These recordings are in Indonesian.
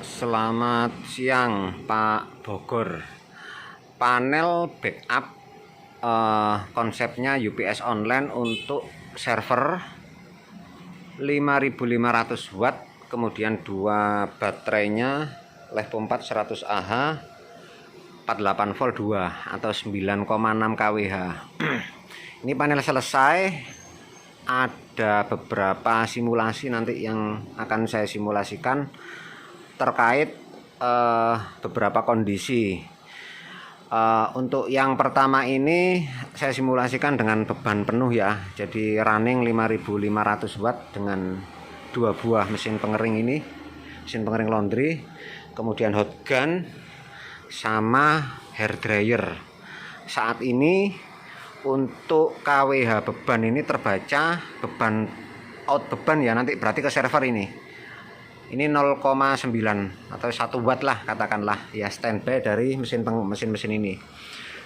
Selamat siang Pak Bogor. Panel backup konsepnya UPS online untuk server 5500 watt, kemudian dua baterainya LiFePO 4 100 Ah 48 volt 2 atau 9,6 kWh. Ini panel selesai, ada beberapa simulasi nanti yang akan saya simulasikan terkait beberapa kondisi. Untuk yang pertama ini saya simulasikan dengan beban penuh ya, jadi running 5500 watt dengan dua buah mesin pengering ini, mesin pengering laundry, kemudian hot gun sama hair dryer. Saat ini untuk KWH beban ini terbaca beban out beban ya, nanti berarti ke server ini 0,9 atau 1 watt lah katakanlah ya, standby dari mesin ini.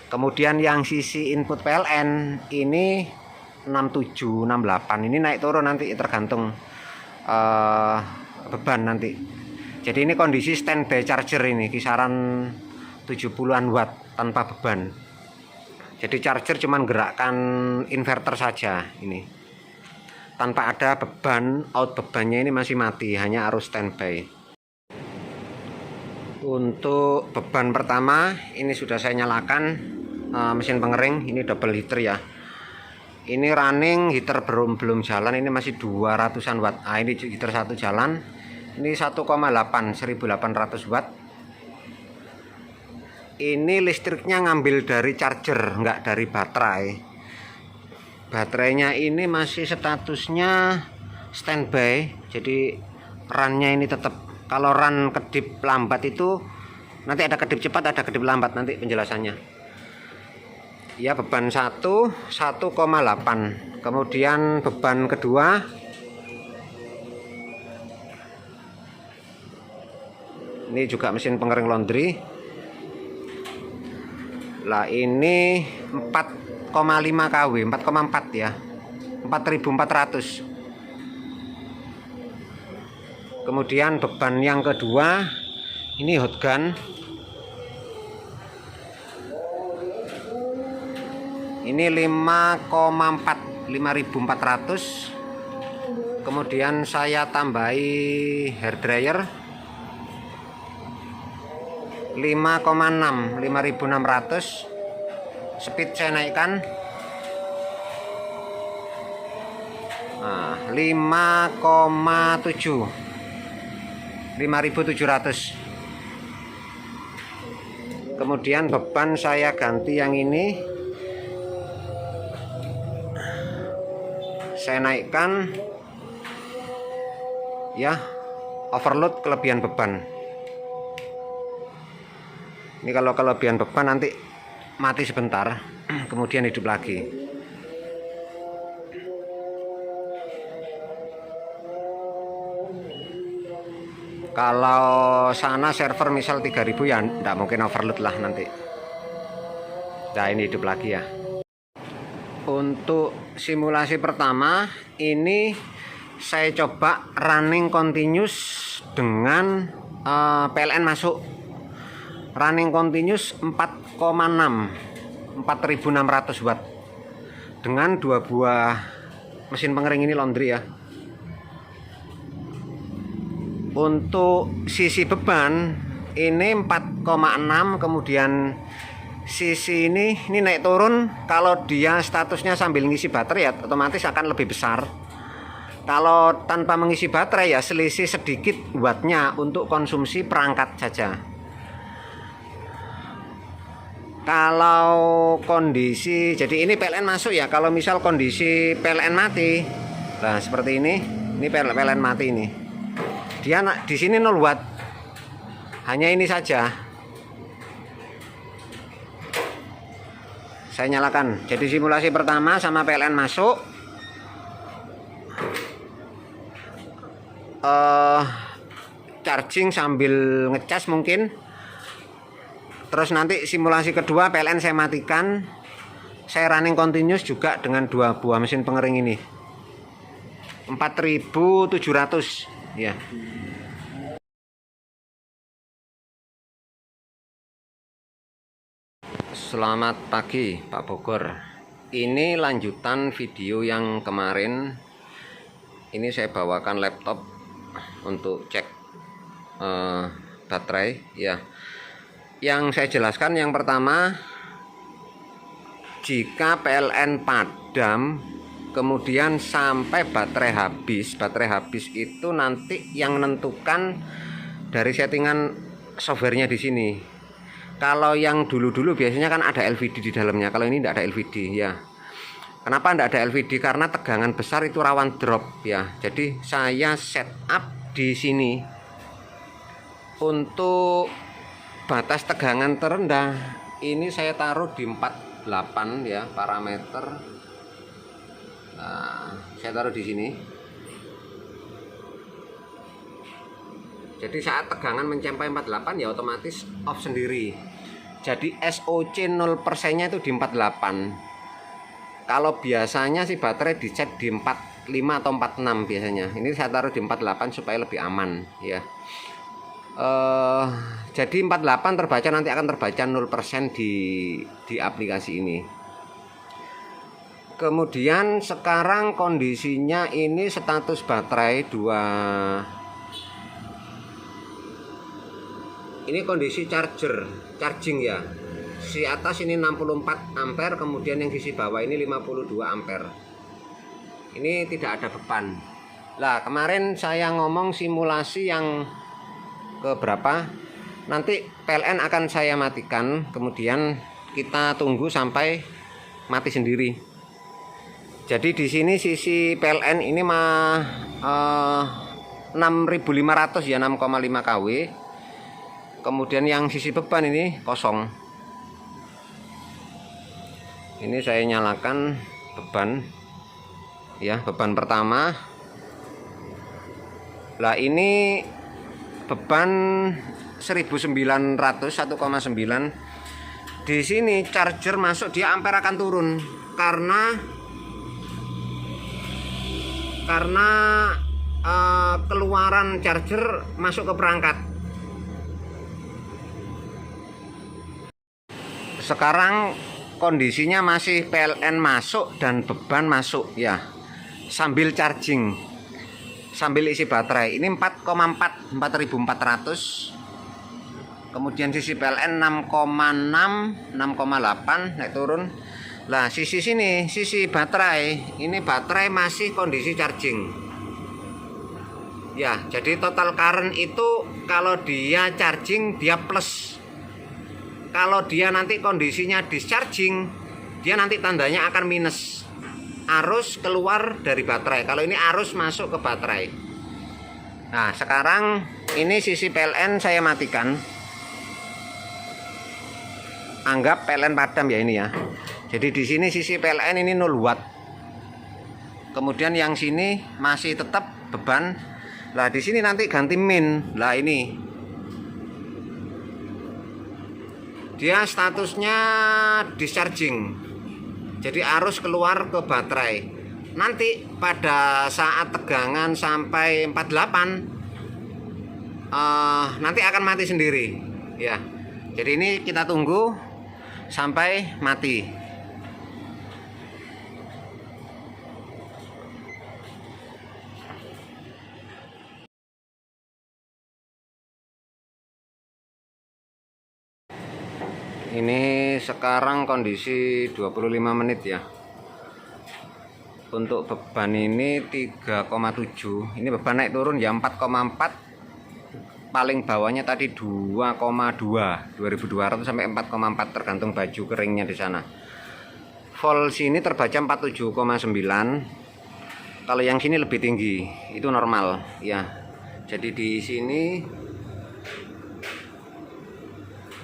Kemudian yang sisi input PLN ini 67 68, ini naik turun nanti tergantung beban nanti. Jadi ini kondisi standby charger, ini kisaran 70-an watt tanpa beban. Jadi charger cuman gerakkan inverter saja ini, tanpa ada beban. Out bebannya ini masih mati, hanya arus standby. Untuk beban pertama ini sudah saya nyalakan mesin pengering, ini double heater ya. Ini running, heater belum jalan, ini masih 200-an watt. Nah, ini heater satu jalan, ini 1,8 1800 watt. Ini listriknya ngambil dari charger, enggak dari baterai. Baterainya ini masih statusnya standby, jadi runnya ini tetap. Kalau run kedip lambat itu nanti ada kedip cepat, ada kedip lambat nanti penjelasannya ya. Beban 1 1,8. Kemudian beban kedua ini juga mesin pengering laundry lah, ini 4,5 kW, 4,4 ya, 4400. Kemudian beban yang kedua ini hot gun, ini 5,4 5400. kemudian saya tambahi hair dryer 5,6 5600. speed saya naikkan 5,7 5700. kemudian beban saya ganti yang ini, saya naikkan ya, overload kelebihan beban. Ini kalau kelebihan beban nanti mati sebentar kemudian hidup lagi. Kalau sana server misal 3000 ya enggak mungkin overload lah nanti. Nah, ini hidup lagi ya. Untuk simulasi pertama ini saya coba running continuous dengan PLN masuk. Running continuous 4,6 4600 watt dengan dua buah mesin pengering ini laundry ya. Untuk sisi beban ini 4,6, kemudian sisi ini naik turun. Kalau dia statusnya sambil ngisi baterai ya otomatis akan lebih besar. Kalau tanpa mengisi baterai ya selisih sedikit wattnya untuk konsumsi perangkat saja. Kalau kondisi, jadi ini PLN masuk ya. Kalau misal kondisi PLN mati, nah seperti ini PLN mati ini. Dia di sini 0 watt. Hanya ini saja. Saya nyalakan. Jadi simulasi pertama sama PLN masuk. Charging sambil ngecas mungkin. Terus nanti simulasi kedua PLN saya matikan, saya running continuous juga dengan dua buah mesin pengering ini 4700 ya. Selamat pagi Pak Bogor. Ini lanjutan video yang kemarin. Ini saya bawakan laptop untuk cek baterai ya. Yang saya jelaskan yang pertama, jika PLN padam kemudian sampai baterai habis itu nanti yang menentukan dari settingan softwarenya di sini. Kalau yang dulu-dulu biasanya kan ada LVD di dalamnya. Kalau ini tidak ada LVD ya. Kenapa tidak ada LVD? Karena tegangan besar itu rawan drop ya. Jadi saya setup di sini untuk batas tegangan terendah. Ini saya taruh di 48 ya parameter. Nah, saya taruh di sini. Jadi saat tegangan mencapai 48 ya otomatis off sendiri. Jadi SOC 0% nya itu di 48. Kalau biasanya sih baterai dicet di 45 atau 46 biasanya. Ini saya taruh di 48 supaya lebih aman ya. Jadi 48 terbaca, nanti akan terbaca 0% di aplikasi ini. Kemudian sekarang kondisinya ini status baterai ini kondisi charging ya. Si atas ini 64 ampere, kemudian yang sisi bawah ini 52 ampere. Ini tidak ada beban. Lah, kemarin saya ngomong simulasi yang ke berapa? Nanti PLN akan saya matikan, kemudian kita tunggu sampai mati sendiri. Jadi di sini sisi PLN ini mah 6500 ya, 6,5 kW. Kemudian yang sisi beban ini kosong. Ini saya nyalakan beban ya, beban pertama. Lah ini beban 1900 1,9. Di sini charger masuk, dia ampere akan turun karena keluaran charger masuk ke perangkat. Sekarang kondisinya masih PLN masuk dan beban masuk ya, sambil charging, sambil isi baterai. Ini 4,4 4400. Kemudian sisi PLN 6,6 6,8 naik turun. Lah sisi sini, sisi baterai, ini baterai masih kondisi charging ya. Jadi total current itu kalau dia charging dia plus. Kalau dia nanti kondisinya discharging, dia nanti tandanya akan minus. Arus keluar dari baterai. Kalau ini arus masuk ke baterai. Nah, sekarang ini sisi PLN saya matikan. Anggap PLN padam ya ini ya. Jadi di sini sisi PLN ini 0 watt. Kemudian yang sini masih tetap beban. Lah di sini nanti ganti min. Lah ini dia statusnya discharging, jadi arus keluar ke baterai. Nanti pada saat tegangan sampai 48 nanti akan mati sendiri ya. Jadi ini kita tunggu sampai mati. Ini sekarang kondisi 25 menit ya. Untuk beban ini 3,7. Ini beban naik turun ya, 4,4. Paling bawahnya tadi 2,2, 2200 sampai 4,4 tergantung baju keringnya di sana. Volt sini terbaca 47,9. Kalau yang sini lebih tinggi, itu normal ya. Jadi di sini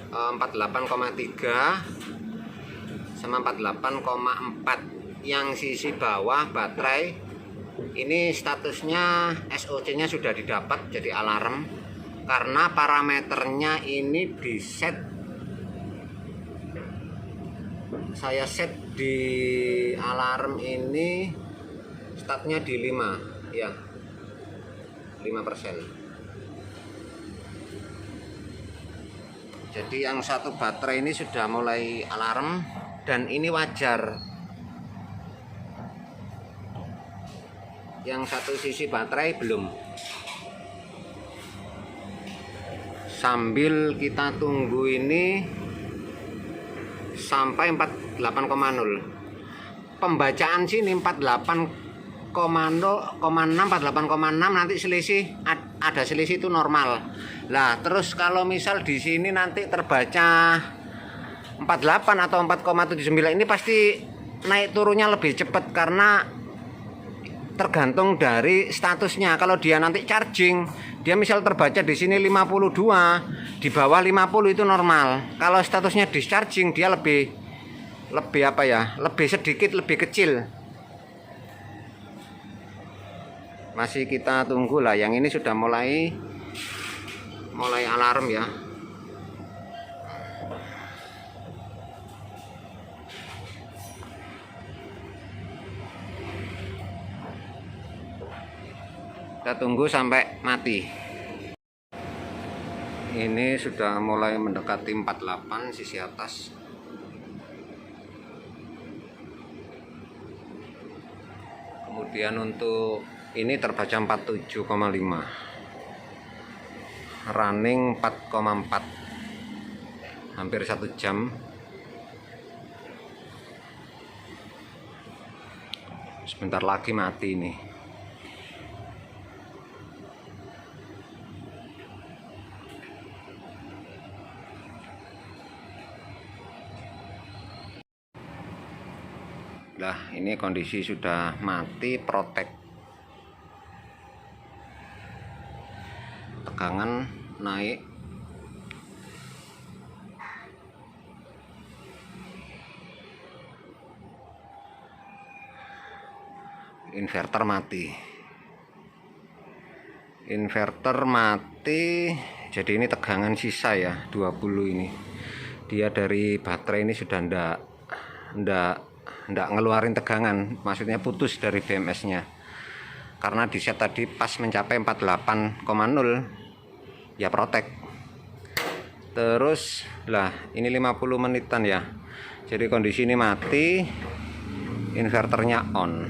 48,3 sama 48,4. Yang sisi bawah baterai ini statusnya SOC nya sudah didapat, jadi alarm karena parameternya ini di set, saya set di alarm ini statnya di 5 ya, 5%. Jadi yang satu baterai ini sudah mulai alarm, dan ini wajar. Yang satu sisi baterai belum. Sambil kita tunggu ini sampai 48,0. Pembacaan sini 48,0, 48,6, nanti selisih, ada selisih itu normal. Lah terus kalau misal di sini nanti terbaca 48 atau 4,79, ini pasti naik turunnya lebih cepat karena tergantung dari statusnya. Kalau dia nanti charging, dia misal terbaca di sini 52, di bawah 50 itu normal. Kalau statusnya discharging, dia lebih apa ya? Lebih sedikit, lebih kecil. Masih kita tunggu lah. Yang ini sudah mulai alarm ya. Kita tunggu sampai mati. Ini sudah mulai mendekati 48 sisi atas. Kemudian untuk ini terbaca 47,5, running 4,4, hampir 1 jam. Sebentar lagi mati ini. Nah, ini kondisi sudah mati, protek. Tegangan naik. Inverter mati. Jadi ini tegangan sisa ya, 20 ini. Dia dari baterai ini sudah ndak ngeluarin tegangan, maksudnya putus dari BMS-nya. Karena di set tadi pas mencapai 48,0 ya protek. Terus lah ini 50 menitan ya. Jadi kondisi ini mati, inverternya on.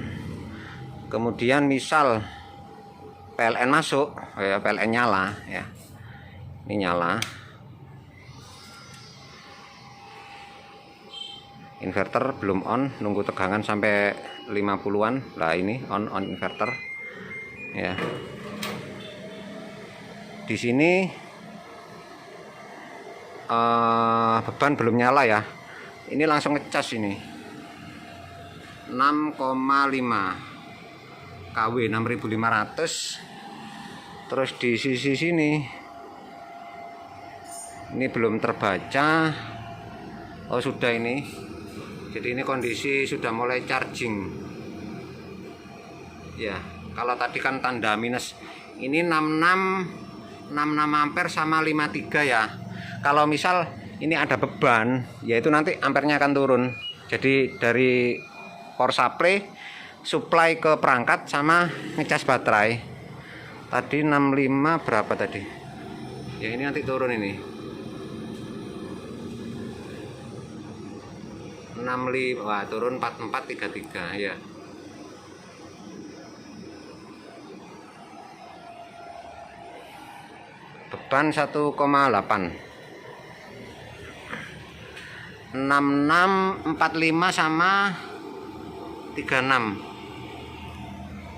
Kemudian misal PLN masuk, ya PLN nyala ya. Ini nyala. Inverter belum on, nunggu tegangan sampai 50-an. Lah ini on inverter. Ya. Di sini beban belum nyala ya. Ini langsung ngecas ini. 6,5 kW 6500. Terus di sisi sini ini belum terbaca. Oh sudah ini. Jadi ini kondisi sudah mulai charging. Ya, kalau tadi kan tanda minus. Ini 66 ampere sama 53 ya. Kalau misal ini ada beban, yaitu nanti ampernya akan turun. Jadi dari power supply ke perangkat sama ngecas baterai. Tadi 65 berapa tadi? Ya ini nanti turun ini. 65, wah turun 4433 ya. Beban 1,8. 6645 sama 36.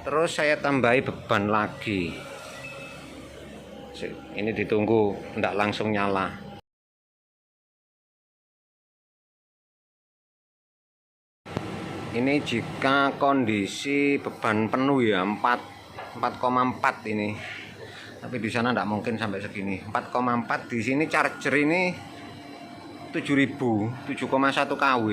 Terus saya tambahi beban lagi. Ini ditunggu, enggak langsung nyala. Ini jika kondisi beban penuh ya 4,4 ini. Tapi di sana enggak mungkin sampai segini. 4,4 di sini charger ini 7000, 7,1 kW.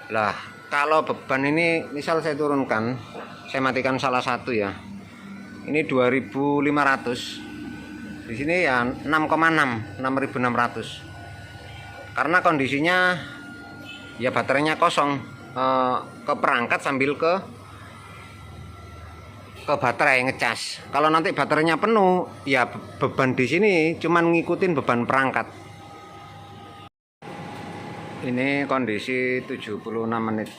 Lah, kalau beban ini misal saya turunkan, saya matikan salah satu ya. Ini 2500. Di sini ya 6,6, 6600. Karena kondisinya ya baterainya kosong. Ke perangkat sambil ke baterai ngecas. Kalau nanti baterainya penuh, ya beban di sini cuman ngikutin beban perangkat. Ini kondisi 76 menit,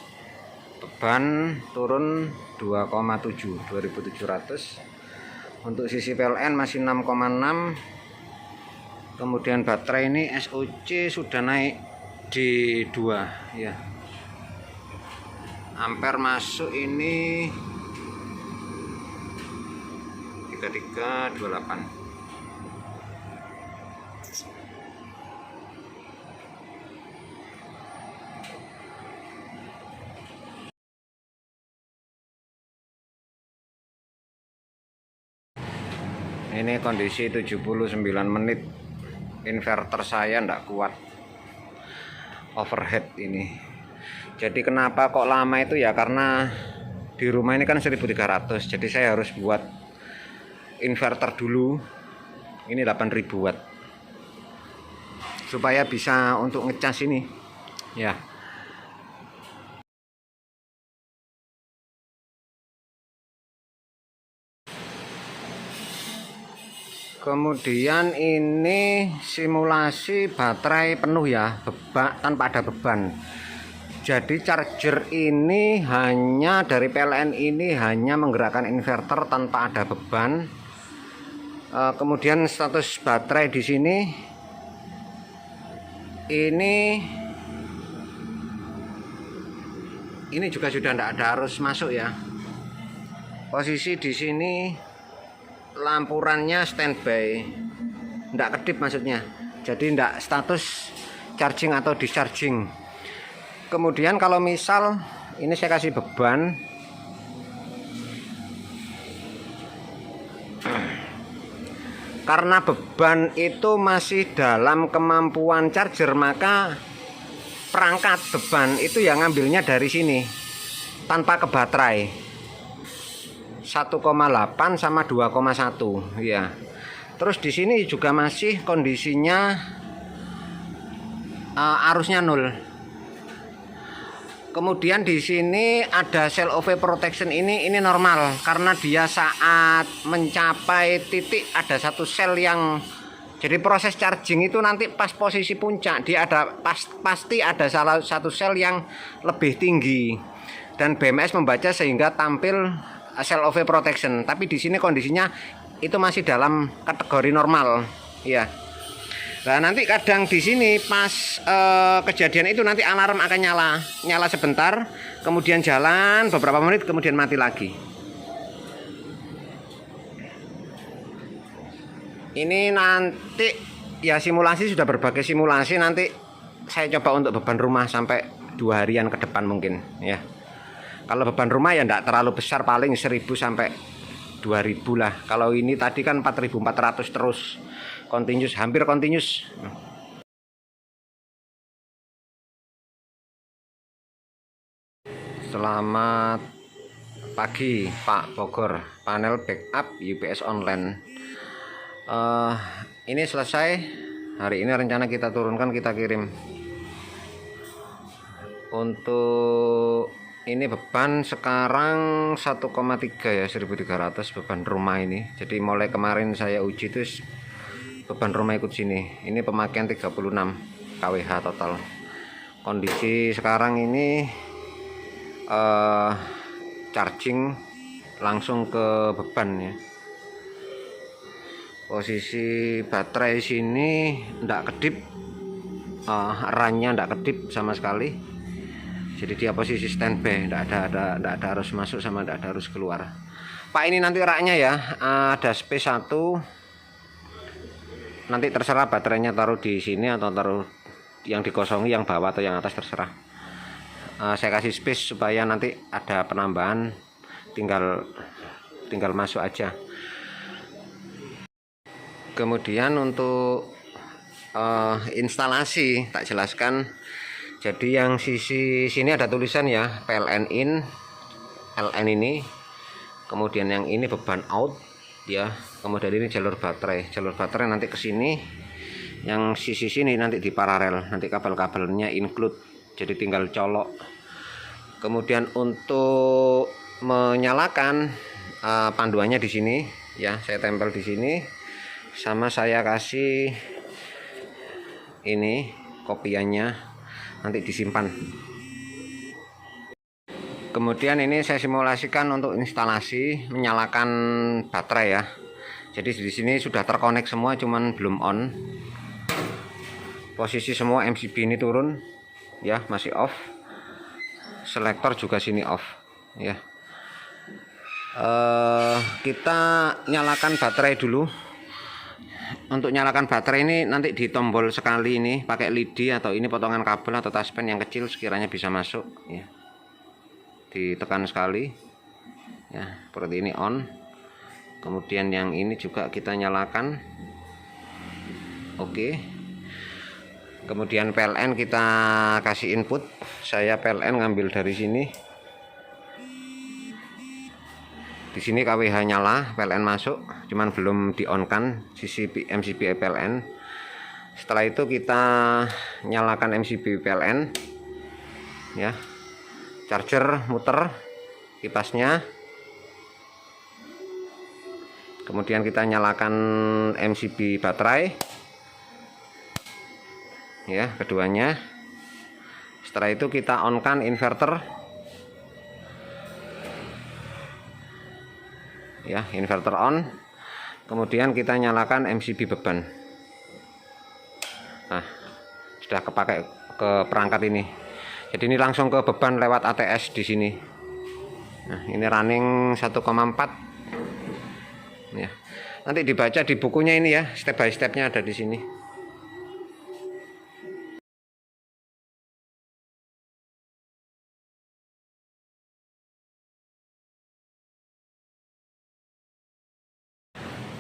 beban turun 2,7 2700. Untuk sisi PLN masih 6,6. Kemudian baterai ini SOC sudah naik di 2 ya. Ampere masuk ini 3328. Ini kondisi 79 menit. Inverter saya ndak kuat, overhead ini. Jadi kenapa kok lama itu ya, karena di rumah ini kan 1300, jadi saya harus buat inverter dulu. Ini 8000 watt supaya bisa untuk ngecas ini ya. Kemudian ini simulasi baterai penuh ya, tanpa ada beban. Jadi charger ini hanya dari PLN ini hanya menggerakkan inverter tanpa ada beban. Kemudian status baterai di sini ini juga sudah tidak ada arus masuk ya. Posisi di sini lampurannya standby, tidak kedip maksudnya, jadi tidak status charging atau discharging. Kemudian kalau misal ini saya kasih beban, karena beban itu masih dalam kemampuan charger, maka perangkat beban itu yang ngambilnya dari sini tanpa ke baterai. 1,8 sama 2,1 ya. Terus di sini juga masih kondisinya arusnya 0. Kemudian di sini ada cell of protection, ini normal karena dia saat mencapai titik ada satu sel yang, jadi proses charging itu nanti pas posisi puncak dia ada pasti ada salah satu sel yang lebih tinggi dan BMS membaca sehingga tampil cell of protection. Tapi di sini kondisinya itu masih dalam kategori normal ya. Nah nanti kadang di sini pas kejadian itu nanti alarm akan nyala sebentar, kemudian jalan beberapa menit, kemudian mati lagi. Ini nanti ya simulasi, sudah berbagai simulasi, nanti saya coba untuk beban rumah sampai 2 harian ke depan mungkin ya. Kalau beban rumah ya enggak terlalu besar, paling 1000 sampai 2000 lah. Kalau ini tadi kan 4400 terus continuous, hampir continuous. Selamat pagi Pak Bogor, panel backup UPS online. Ini selesai. Hari ini rencana kita turunkan, kita kirim. Untuk ini beban sekarang 1,3 ya, 1300 beban rumah ini. Jadi mulai kemarin saya uji itu beban rumah ikut sini. Ini pemakaian 36 kWh total. Kondisi sekarang ini charging langsung ke beban ya. Posisi baterai sini tidak kedip, runnya tidak kedip sama sekali. Jadi dia posisi standby, tidak ada arus masuk sama tidak ada arus keluar. Pak, ini nanti raknya ya, ada space 1. Nanti terserah baterainya taruh di sini atau taruh yang dikosongi, yang bawah atau yang atas terserah. Saya kasih space supaya nanti ada penambahan, tinggal masuk aja. Kemudian untuk instalasi tak jelaskan. Jadi yang sisi sini ada tulisan ya, PLN in, LN ini. Kemudian yang ini beban out ya. Kemudian ini jalur baterai nanti ke sini. Yang sisi sini nanti di paralel, nanti kabel-kabelnya include, jadi tinggal colok. Kemudian untuk menyalakan panduannya di sini ya, saya tempel di sini, sama saya kasih ini kopiannya. nanti disimpan. Kemudian ini saya simulasikan untuk instalasi menyalakan baterai ya. Jadi di sini sudah terkonek semua, cuman belum on. Posisi semua MCB ini turun ya, masih off. Selektor juga sini off ya. Kita nyalakan baterai dulu. Untuk nyalakan baterai ini nanti di tombol sekali ini pakai lidi atau ini potongan kabel atau taspen yang kecil sekiranya bisa masuk ya. Ditekan sekali ya, seperti ini on. Kemudian yang ini juga kita nyalakan. Oke. Kemudian PLN kita kasih input. Saya PLN ngambil dari sini. Di sini KWH nyala, PLN masuk, cuman belum di on kan sisi MCB PLN. Setelah itu kita nyalakan MCB PLN ya. Charger muter kipasnya. Kemudian kita nyalakan MCB baterai ya, keduanya. Setelah itu kita on kan inverter ya, inverter on. Kemudian kita nyalakan MCB beban. Nah, sudah kepakai ke perangkat ini. Jadi ini langsung ke beban lewat ATS di sini. Nah, ini running 1,4 ya. Nanti dibaca di bukunya ini ya, step by stepnya ada di sini.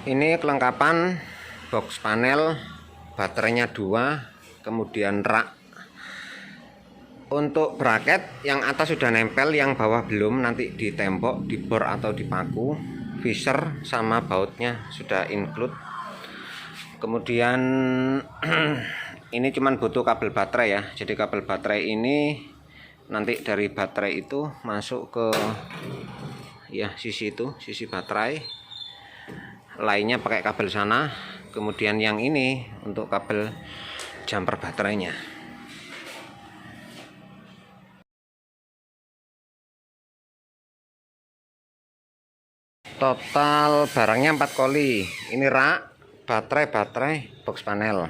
Ini kelengkapan box panel, baterainya 2, kemudian rak. Untuk bracket yang atas sudah nempel, yang bawah belum, nanti di tembok, di bor atau di paku. Visor sama bautnya sudah include. Kemudian ini cuman butuh kabel baterai ya. Jadi kabel baterai ini nanti dari baterai itu masuk ke ya sisi itu, sisi baterai. Lainnya pakai kabel sana. Kemudian yang ini untuk kabel jumper baterainya. Total barangnya 4 koli. Ini rak, baterai, box panel.